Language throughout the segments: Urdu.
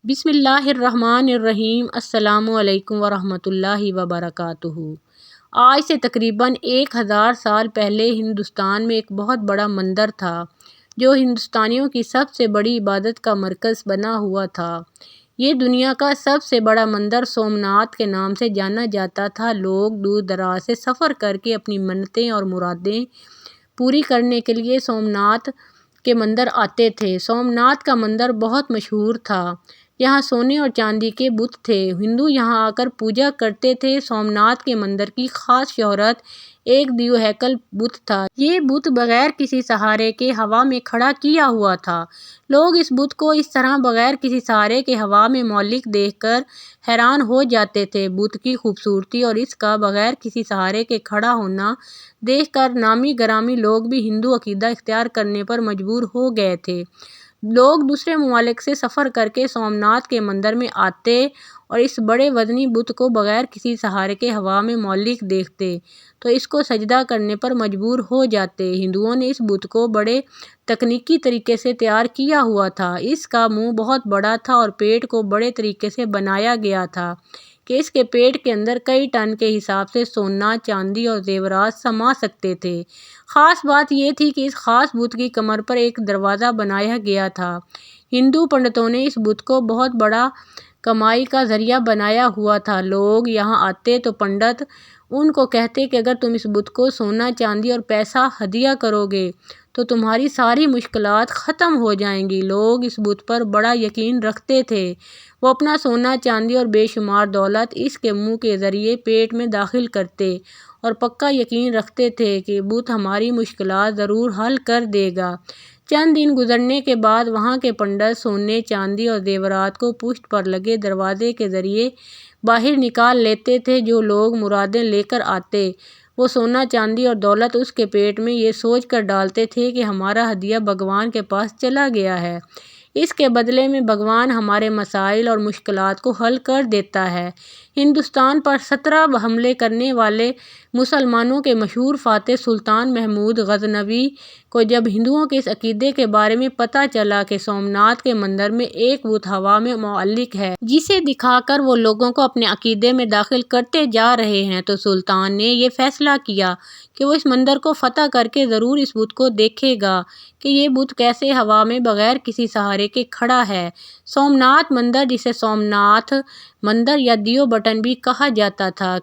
بسم اللہ الرحمن الرحیم۔ السلام علیکم ورحمۃ اللہ وبرکاتہ۔ آج سے تقریباً 1000 سال پہلے ہندوستان میں ایک بہت بڑا مندر تھا جو ہندوستانیوں کی سب سے بڑی عبادت کا مرکز بنا ہوا تھا۔ یہ دنیا کا سب سے بڑا مندر سومناتھ کے نام سے جانا جاتا تھا۔ لوگ دور دراز سے سفر کر کے اپنی منتیں اور مرادیں پوری کرنے کے لیے سومناتھ کے مندر آتے تھے۔ سومناتھ کا مندر بہت مشہور تھا۔ یہاں سونے اور چاندی کے بت تھے۔ ہندو یہاں آ کر پوجا کرتے تھے۔ سومناتھ کے مندر کی خاص شہرت ایک دیو ہیکل بت تھا۔ یہ بت بغیر کسی سہارے کے ہوا میں کھڑا کیا ہوا تھا۔ لوگ اس بت کو اس طرح بغیر کسی سہارے کے ہوا میں معلق دیکھ کر حیران ہو جاتے تھے۔ بت کی خوبصورتی اور اس کا بغیر کسی سہارے کے کھڑا ہونا دیکھ کر نامی گرامی لوگ بھی ہندو عقیدہ اختیار کرنے پر مجبور ہو گئے تھے۔ لوگ دوسرے ممالک سے سفر کر کے سومناتھ کے مندر میں آتے اور اس بڑے وزنی بت کو بغیر کسی سہارے کے ہوا میں معلق دیکھتے تو اس کو سجدہ کرنے پر مجبور ہو جاتے۔ ہندوؤں نے اس بت کو بڑے تکنیکی طریقے سے تیار کیا ہوا تھا۔ اس کا منہ بہت بڑا تھا اور پیٹ کو بڑے طریقے سے بنایا گیا تھا کہ اس کے پیٹ کے اندر کئی ٹن کے حساب سے سونا، چاندی اور زیورات سما سکتے تھے۔ خاص بات یہ تھی کہ اس خاص بت کی کمر پر ایک دروازہ بنایا گیا تھا۔ ہندو پنڈتوں نے اس بت کو بہت بڑا کمائی کا ذریعہ بنایا ہوا تھا۔ لوگ یہاں آتے تو پنڈت ان کو کہتے کہ اگر تم اس بت کو سونا، چاندی اور پیسہ ہدیہ کرو گے تو تمہاری ساری مشکلات ختم ہو جائیں گی۔ لوگ اس بت پر بڑا یقین رکھتے تھے۔ وہ اپنا سونا، چاندی اور بے شمار دولت اس کے منہ کے ذریعے پیٹ میں داخل کرتے اور پکا یقین رکھتے تھے کہ بت ہماری مشکلات ضرور حل کر دے گا۔ چند دن گزرنے کے بعد وہاں کے پنڈت سونے، چاندی اور زیورات کو پشت پر لگے دروازے کے ذریعے باہر نکال لیتے تھے۔ جو لوگ مرادیں لے کر آتے وہ سونا، چاندی اور دولت اس کے پیٹ میں یہ سوچ کر ڈالتے تھے کہ ہمارا ہدیہ بھگوان کے پاس چلا گیا ہے، اس کے بدلے میں بھگوان ہمارے مسائل اور مشکلات کو حل کر دیتا ہے۔ ہندوستان پر 17 حملے کرنے والے مسلمانوں کے مشہور فاتح سلطان محمود غزنوی کو جب ہندوؤں کے اس عقیدے کے بارے میں پتہ چلا کہ سومناتھ کے مندر میں ایک بت ہوا میں معلق ہے جسے دکھا کر وہ لوگوں کو اپنے عقیدے میں داخل کرتے جا رہے ہیں، تو سلطان نے یہ فیصلہ کیا کہ وہ اس مندر کو فتح کر کے ضرور اس بت کو دیکھے گا کہ یہ بت کیسے ہوا میں بغیر کسی سہارے کے کھڑا ہے۔ سومناتھ مندر، جسے سومناتھ مندر یا دیو بٹن بھی کہا جاتا تھا،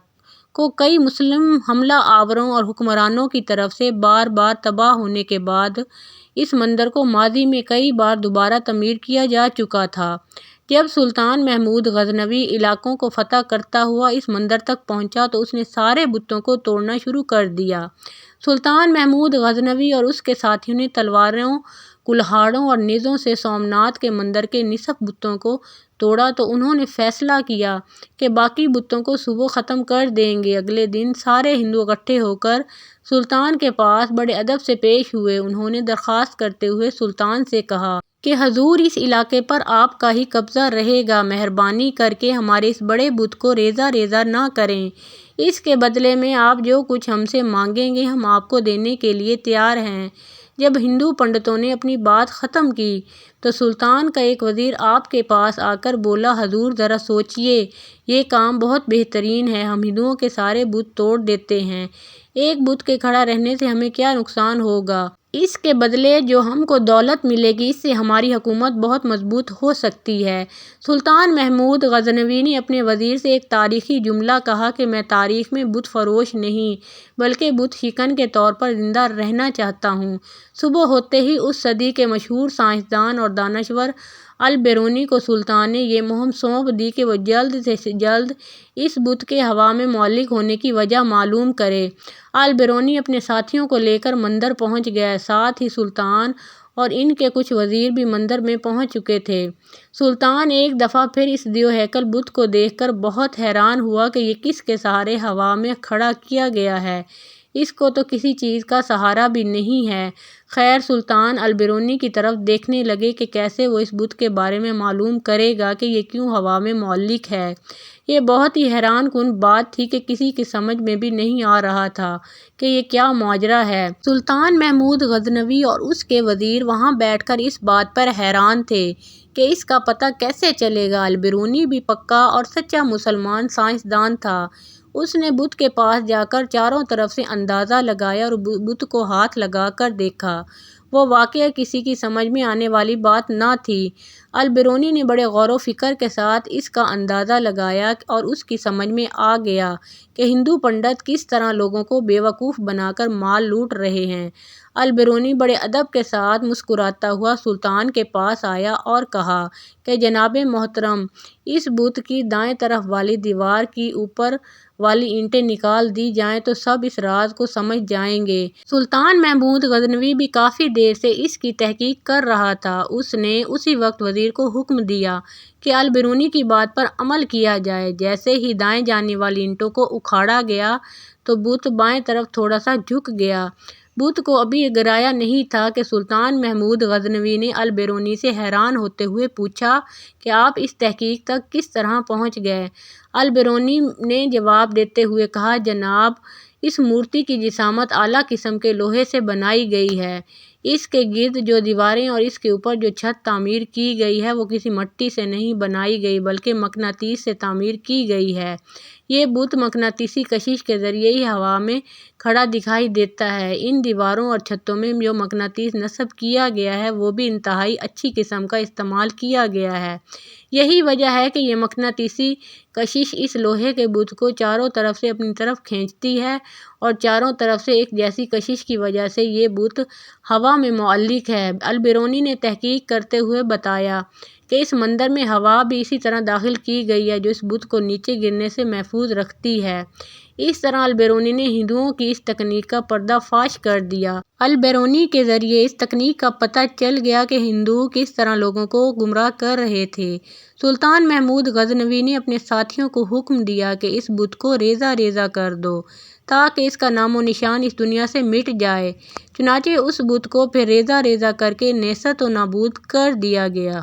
کو کئی مسلم حملہ آوروں اور حکمرانوں کی طرف سے بار بار تباہ ہونے کے بعد اس مندر کو ماضی میں کئی بار دوبارہ تعمیر کیا جا چکا تھا۔ جب سلطان محمود غزنوی علاقوں کو فتح کرتا ہوا اس مندر تک پہنچا تو اس نے سارے بتوں کو توڑنا شروع کر دیا۔ سلطان محمود غزنوی اور اس کے ساتھیوں نے تلواروں، کلہاڑوں اور نیزوں سے سومناتھ کے مندر کے نصف بتوں کو توڑا تو انہوں نے فیصلہ کیا کہ باقی بتوں کو صبح ختم کر دیں گے۔ اگلے دن سارے ہندو اکٹھے ہو کر سلطان کے پاس بڑے ادب سے پیش ہوئے۔ انہوں نے درخواست کرتے ہوئے سلطان سے کہا کہ حضور، اس علاقے پر آپ کا ہی قبضہ رہے گا، مہربانی کر کے ہمارے اس بڑے بت کو ریزہ ریزہ نہ کریں۔ اس کے بدلے میں آپ جو کچھ ہم سے مانگیں گے ہم آپ کو دینے کے لیے تیار ہیں۔ جب ہندو پنڈتوں نے اپنی بات ختم کی تو سلطان کا ایک وزیر آپ کے پاس آ کر بولا، حضور ذرا سوچئے، یہ کام بہت بہترین ہے۔ ہم ہندوؤں کے سارے بت توڑ دیتے ہیں۔ ایک بت کے کھڑا رہنے سے ہمیں کیا نقصان ہوگا؟ اس کے بدلے جو ہم کو دولت ملے گی اس سے ہماری حکومت بہت مضبوط ہو سکتی ہے۔ سلطان محمود غزنوی نے اپنے وزیر سے ایک تاریخی جملہ کہا کہ میں تاریخ میں بت فروش نہیں بلکہ بت شکن کے طور پر زندہ رہنا چاہتا ہوں۔ صبح ہوتے ہی اس صدی کے مشہور سائنسدان اور دانشور البیرونی کو سلطان نے یہ مہم سونپ دی کہ وہ جلد سے جلد اس بت کے ہوا میں معلق ہونے کی وجہ معلوم کرے۔ البیرونی اپنے ساتھیوں کو لے کر مندر پہنچ گیا۔ ساتھ ہی سلطان اور ان کے کچھ وزیر بھی مندر میں پہنچ چکے تھے۔ سلطان ایک دفعہ پھر اس دیو ہیکل بت کو دیکھ کر بہت حیران ہوا کہ یہ کس کے سہارے ہوا میں کھڑا کیا گیا ہے، اس کو تو کسی چیز کا سہارا بھی نہیں ہے۔ خیر، سلطان البیرونی کی طرف دیکھنے لگے کہ کیسے وہ اس بت کے بارے میں معلوم کرے گا کہ یہ کیوں ہوا میں معلق ہے۔ یہ بہت ہی حیران کن بات تھی کہ کسی کی سمجھ میں بھی نہیں آ رہا تھا کہ یہ کیا ماجرا ہے۔ سلطان محمود غزنوی اور اس کے وزیر وہاں بیٹھ کر اس بات پر حیران تھے کہ اس کا پتہ کیسے چلے گا۔ البرونی بھی پکا اور سچا مسلمان سائنسدان تھا۔ اس نے بت کے پاس جا کر چاروں طرف سے اندازہ لگایا اور بت کو ہاتھ لگا کر دیکھا۔ وہ واقعہ کسی کی سمجھ میں آنے والی بات نہ تھی۔ البرونی نے بڑے غور و فکر کے ساتھ اس کا اندازہ لگایا اور اس کی سمجھ میں آ گیا کہ ہندو پنڈت کس طرح لوگوں کو بیوقوف بنا کر مال لوٹ رہے ہیں۔ البرونی بڑے ادب کے ساتھ مسکراتا ہوا سلطان کے پاس آیا اور کہا کہ جناب محترم، اس بت کی دائیں طرف والی دیوار کی اوپر والی اینٹیں نکال دی جائیں تو سب اس راز کو سمجھ جائیں گے۔ سلطان محمود غزنوی بھی کافی دیر سے اس کی تحقیق کر رہا تھا۔ اس نے اسی وقت وزیر کو حکم دیا کہ البرونی کی بات پر عمل کیا جائے۔ جیسے ہی دائیں جانے والی اینٹوں کو اکھاڑا گیا تو بت بائیں طرف تھوڑا سا جھک گیا۔ بت کو ابھی گرایا نہیں تھا کہ سلطان محمود غزنوی نے البرونی سے حیران ہوتے ہوئے پوچھا کہ آپ اس تحقیق تک کس طرح پہنچ گئے؟ البرونی نے جواب دیتے ہوئے کہا، جناب، اس مورتی کی جسامت اعلیٰ قسم کے لوہے سے بنائی گئی ہے۔ اس کے گرد جو دیواریں اور اس کے اوپر جو چھت تعمیر کی گئی ہے وہ کسی مٹی سے نہیں بنائی گئی بلکہ مقناطیس سے تعمیر کی گئی ہے۔ یہ بت مقناطیسی کشش کے ذریعے ہی ہوا میں کھڑا دکھائی دیتا ہے۔ ان دیواروں اور چھتوں میں جو مقناطیس نصب کیا گیا ہے وہ بھی انتہائی اچھی قسم کا استعمال کیا گیا ہے۔ یہی وجہ ہے کہ یہ مقناطیسی کشش اس لوہے کے بت کو چاروں طرف سے اپنی طرف کھینچتی ہے اور چاروں طرف سے ایک جیسی کشش کی وجہ سے یہ بت ہوا میں معلق ہے۔ البرونی نے تحقیق کرتے ہوئے بتایا کہ اس مندر میں ہوا بھی اسی طرح داخل کی گئی ہے جو اس بت کو نیچے گرنے سے محفوظ رکھتی ہے۔ اس طرح البرونی نے ہندوؤں کی اس تکنیک کا پردہ فاش کر دیا۔ البرونی کے ذریعے اس تکنیک کا پتہ چل گیا کہ ہندو کس طرح لوگوں کو گمراہ کر رہے تھے۔ سلطان محمود غزنوی نے اپنے ساتھیوں کو حکم دیا کہ اس بت کو ریزہ ریزہ کر دو تاکہ اس کا نام و نشان اس دنیا سے مٹ جائے۔ چنانچہ اس بت کو پھر ریزہ ریزہ کر کے نیست و نابود کر دیا گیا۔